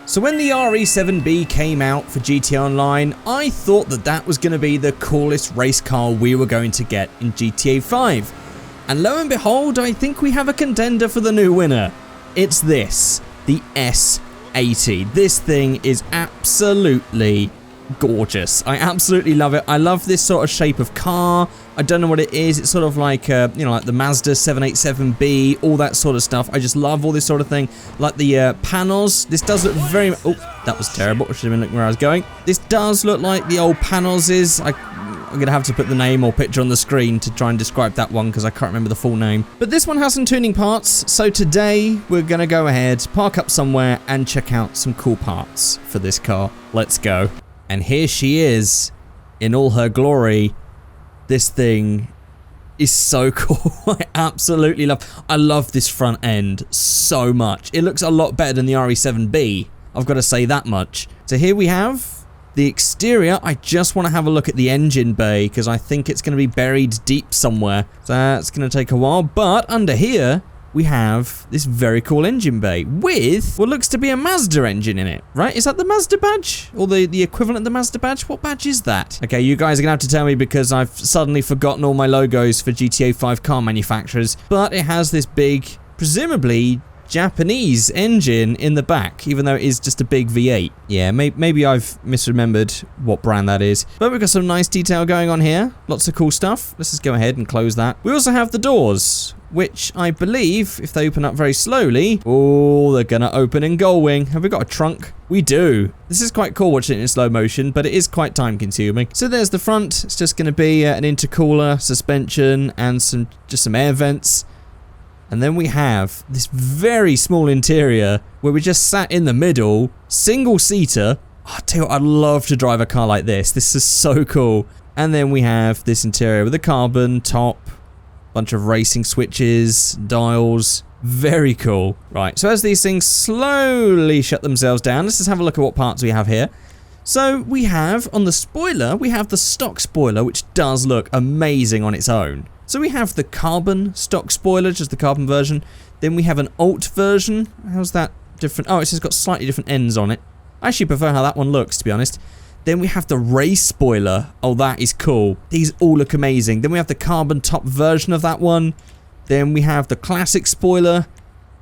So when the RE7B came out for GTA Online, I thought that that was going to be the coolest race car we were going to get in GTA 5. And lo and behold, I think we have a contender for the new winner. It's this, the S80. This thing is absolutely gorgeous. I absolutely love it. I love this sort of shape of car. I don't know what it is. It's sort of like, like the Mazda 787B, all that sort of stuff. I just love all this sort of thing. Like the panels. This does look very... Oh, that was terrible. I should have been looking where I was going. This does look like the old panels is. I'm going to have to put the name or picture on the screen to try and describe that one because I can't remember the full name. But this one has some tuning parts. So today we're going to go ahead, park up somewhere and check out some cool parts for this car. Let's go. And here she is in all her glory. This thing is so cool. I love this front end so much. It looks a lot better than the RE7B. I've got to say that much. So here we have the exterior. I just want to have a look at the engine bay because I think it's going to be buried deep somewhere. So that's going to take a while. But under here, we have this very cool engine bay with what looks to be a Mazda engine in it, right? Is that the Mazda badge? Or the equivalent of the Mazda badge? What badge is that? Okay, you guys are gonna have to tell me because I've suddenly forgotten all my logos for GTA 5 car manufacturers, but it has this big, presumably Japanese engine in the back, even though it is just a big V8. Yeah, maybe I've misremembered what brand that is. But we've got some nice detail going on here. Lots of cool stuff. Let's just go ahead and close that. We also have the doors, which I believe, if they open up very slowly, oh, they're gonna open in Gullwing. Have we got a trunk? We do. This is quite cool watching it in slow motion, but it is quite time consuming. So there's the front. It's just gonna be an intercooler, suspension, and just some air vents. And then we have this very small interior where we just sat in the middle, single seater. Oh, I tell you what, I'd love to drive a car like this. This is so cool. And then we have this interior with a carbon top, bunch of racing switches, dials. Very cool. Right, so as these things slowly shut themselves down, let's just have a look at what parts we have here. So we have, on the spoiler, we have the stock spoiler, which does look amazing on its own. So we have the carbon stock spoiler, just the carbon version. Then we have an alt version. How's that different? Oh, it's just got slightly different ends on it. I actually prefer how that one looks, to be honest. Then we have the race spoiler. Oh, that is cool. These all look amazing. Then we have the carbon top version of that one. Then we have the classic spoiler.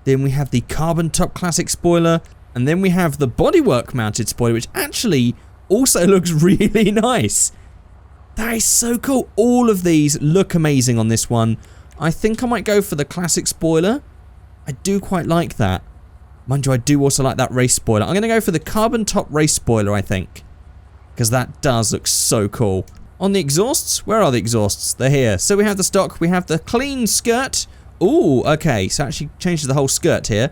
Then we have the carbon top classic spoiler. And then we have the bodywork mounted spoiler, which actually also looks really nice. That is so cool. All of these look amazing on this one. I think I might go for the classic spoiler. I do quite like that. Mind you, I do also like that race spoiler. I'm going to go for the carbon top race spoiler, I think. Because that does look so cool. On the exhausts, where are the exhausts? They're here. So we have the stock, we have the clean skirt. Ooh, okay, so actually changes the whole skirt here.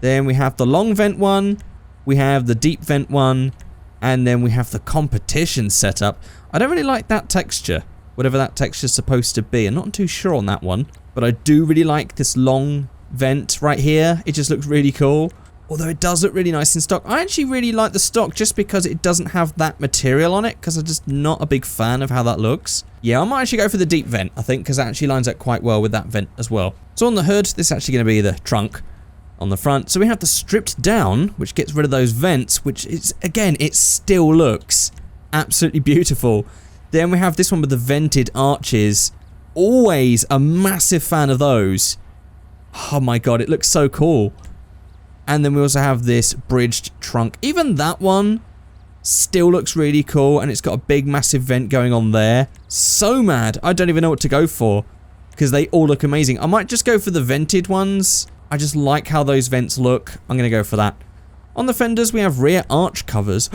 Then we have the long vent one, we have the deep vent one, and then we have the competition setup. I don't really like that texture, whatever that texture's supposed to be. I'm not too sure on that one, but I do really like this long vent right here. It just looks really cool. Although it does look really nice in stock. I actually really like the stock just because it doesn't have that material on it, because I'm just not a big fan of how that looks. Yeah, I might actually go for the deep vent, I think, because it actually lines up quite well with that vent as well. So on the hood, this is actually going to be the trunk on the front. So we have the stripped down, which gets rid of those vents, which is, again, it still looks absolutely beautiful. Then we have this one with the vented arches. Always a massive fan of those. Oh my god, it looks so cool. And then we also have this bridged trunk. Even that one still looks really cool, and it's got a big massive vent going on there. So mad, I don't even know what to go for, because they all look amazing. I might just go for the vented ones. I just like how those vents look. I'm going to go for that. On the fenders, we have rear arch covers.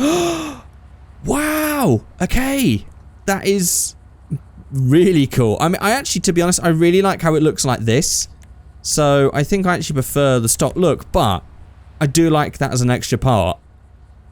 Wow! Okay. That is really cool. I mean, I actually, to be honest, I really like how it looks like this. So I think I actually prefer the stock look, but I do like that as an extra part.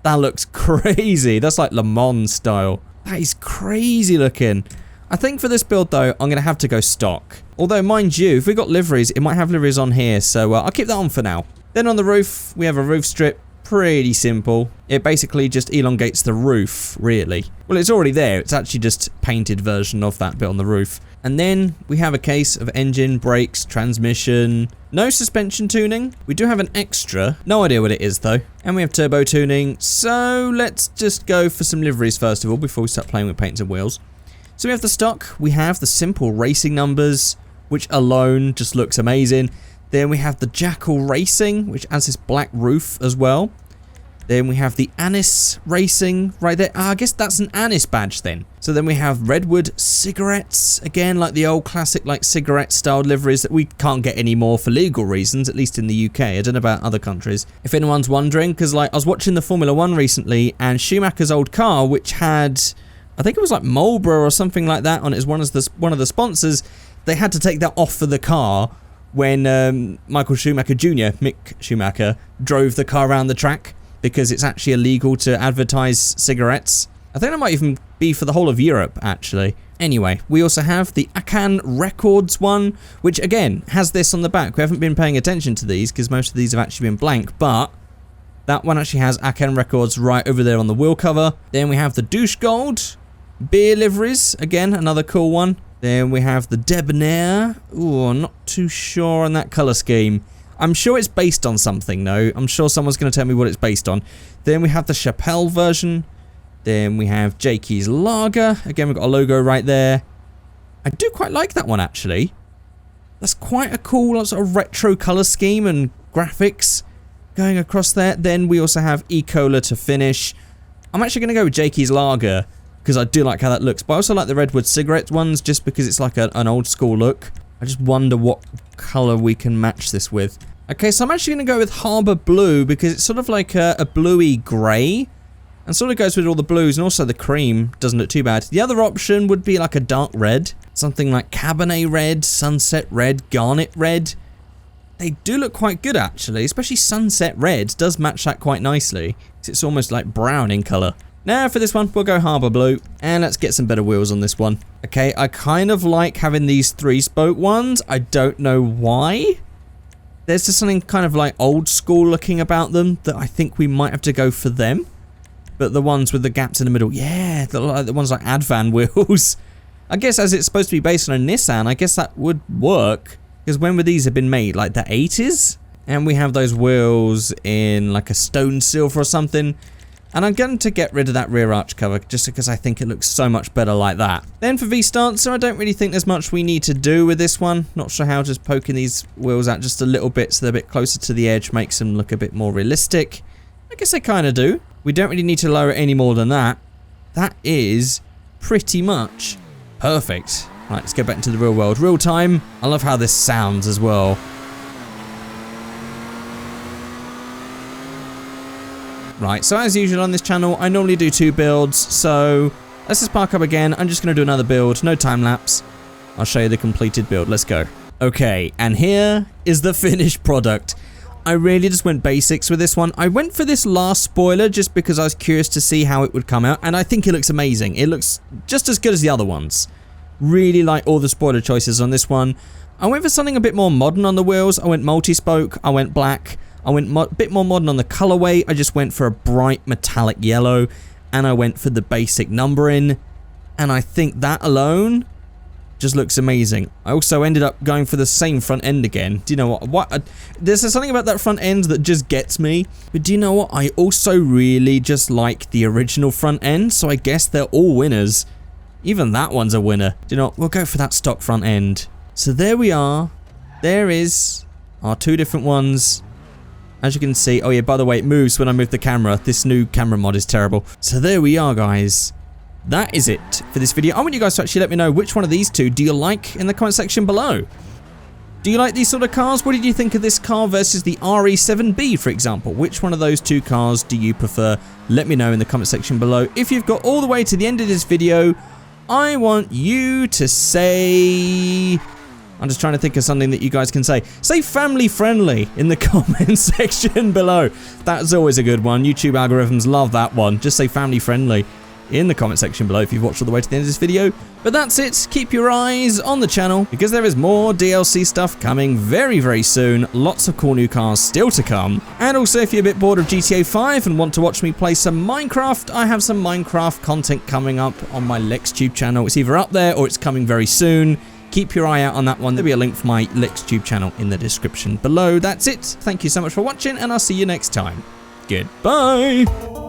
That looks crazy. That's like Le Mans style. That is crazy looking. I think for this build though, I'm going to have to go stock. Although, mind you, if we got liveries, it might have liveries on here, so I'll keep that on for now. Then on the roof, we have a roof strip. pretty simple. It basically just elongates the roof, really. Well, it's already there. It's actually just a painted version of that bit on the roof. And then we have a case of engine, brakes, transmission. No suspension tuning. We do have an extra. No idea what it is, though. And we have turbo tuning. So let's just go for some liveries first of all before we start playing with paints and wheels. So we have the stock. We have the simple racing numbers, which alone just looks amazing. Then we have the Jackal Racing, which has this black roof as well. Then we have the Anis Racing right there. I guess that's an Anis badge then. So then we have Redwood Cigarettes. Again, like the old classic like cigarette style liveries that we can't get anymore for legal reasons, at least in the UK. I don't know about other countries. If anyone's wondering, because like I was watching the Formula 1 recently and Schumacher's old car, which had, I think it was like Marlboro or something like that on it as one of the sponsors, they had to take that off for the car when Michael Schumacher Jr., Mick Schumacher, drove the car around the track, because it's actually illegal to advertise cigarettes. I think that might even be for the whole of Europe, actually. Anyway, we also have the Akan Records one, which again has this on the back. We haven't been paying attention to these because most of these have actually been blank, but that one actually has Akan Records right over there on the wheel cover. Then we have the Douche Gold beer liveries, again another cool one. Then we have the Debonair. Ooh, I'm not too sure on that colour scheme. I'm sure it's based on something, though. I'm sure someone's going to tell me what it's based on. Then we have the Chappelle version. Then we have Jakey's Lager. Again, we've got a logo right there. I do quite like that one, actually. That's quite a cool sort of retro colour scheme and graphics going across there. Then we also have E-Cola to finish. I'm actually going to go with Jakey's Lager because I do like how that looks. But I also like the Redwood Cigarette ones just because it's like an old school look. I just wonder what colour we can match this with. Okay, so I'm actually going to go with Harbour Blue because it's sort of like a bluey grey and sort of goes with all the blues, and also the cream doesn't look too bad. The other option would be like a dark red, something like Cabernet Red, Sunset Red, Garnet Red. They do look quite good actually, especially Sunset Red does match that quite nicely. It's almost like brown in colour. Now for this one, we'll go Harbour Blue, and let's get some better wheels on this one. Okay, I kind of like having these 3-spoke ones. I don't know why. There's just something kind of like old school looking about them that I think we might have to go for them. But the ones with the gaps in the middle, yeah, the ones like Advan wheels. I guess as it's supposed to be based on a Nissan, I guess that would work. Because when would these have been made? Like the 80s? And we have those wheels in like a stone silver or something. And I'm going to get rid of that rear arch cover just because I think it looks so much better like that. Then for V-Stancer, I don't really think there's much we need to do with this one. Not sure how just poking these wheels out just a little bit so they're a bit closer to the edge makes them look a bit more realistic. I guess I kind of do. We don't really need to lower it any more than that. That is pretty much perfect. Right, let's get back into the real world. Real time. I love how this sounds as well. Right, so as usual on this channel, I normally do 2 builds, so let's just park up again. I'm just going to do another build, no time lapse. I'll show you the completed build. Let's go. Okay, and here is the finished product. I really just went basics with this one. I went for this last spoiler just because I was curious to see how it would come out, and I think it looks amazing. It looks just as good as the other ones. Really like all the spoiler choices on this one. I went for something a bit more modern on the wheels. I went multi-spoke, I went black. I went a bit more modern on the colorway. I just went for a bright metallic yellow, and I went for the basic numbering, and I think that alone just looks amazing. I also ended up going for the same front end again. Do you know what? There's something about that front end that just gets me, but do you know what? I also really just like the original front end, so I guess they're all winners. Even that one's a winner. Do you know what? We'll go for that stock front end. So there we are. There is our 2 different ones. As you can see, oh yeah, by the way, it moves when I move the camera. This new camera mod is terrible. So there we are, guys. That is it for this video. I want you guys to actually let me know which one of these 2 do you like in the comment section below. Do you like these sort of cars? What did you think of this car versus the RE7B, for example? Which one of those 2 cars do you prefer? Let me know in the comment section below. If you've got all the way to the end of this video, I want you to say... I'm just trying to think of something that you guys can say. Say family friendly in the comment section below. That's always a good one. YouTube algorithms love that one. Just say family friendly. in the comment section below if you've watched all the way to the end of this video. But that's it. Keep your eyes on the channel because there is more DLC stuff coming very, very soon. Lots of cool new cars still to come. And also, if you're a bit bored of GTA 5 and want to watch me play some Minecraft, I have some Minecraft content coming up on my LexTube channel. It's either up there or it's coming very soon. Keep your eye out on that one. There'll be a link for my LexTube channel in the description below. That's it. Thank you so much for watching, and I'll see you next time. Goodbye.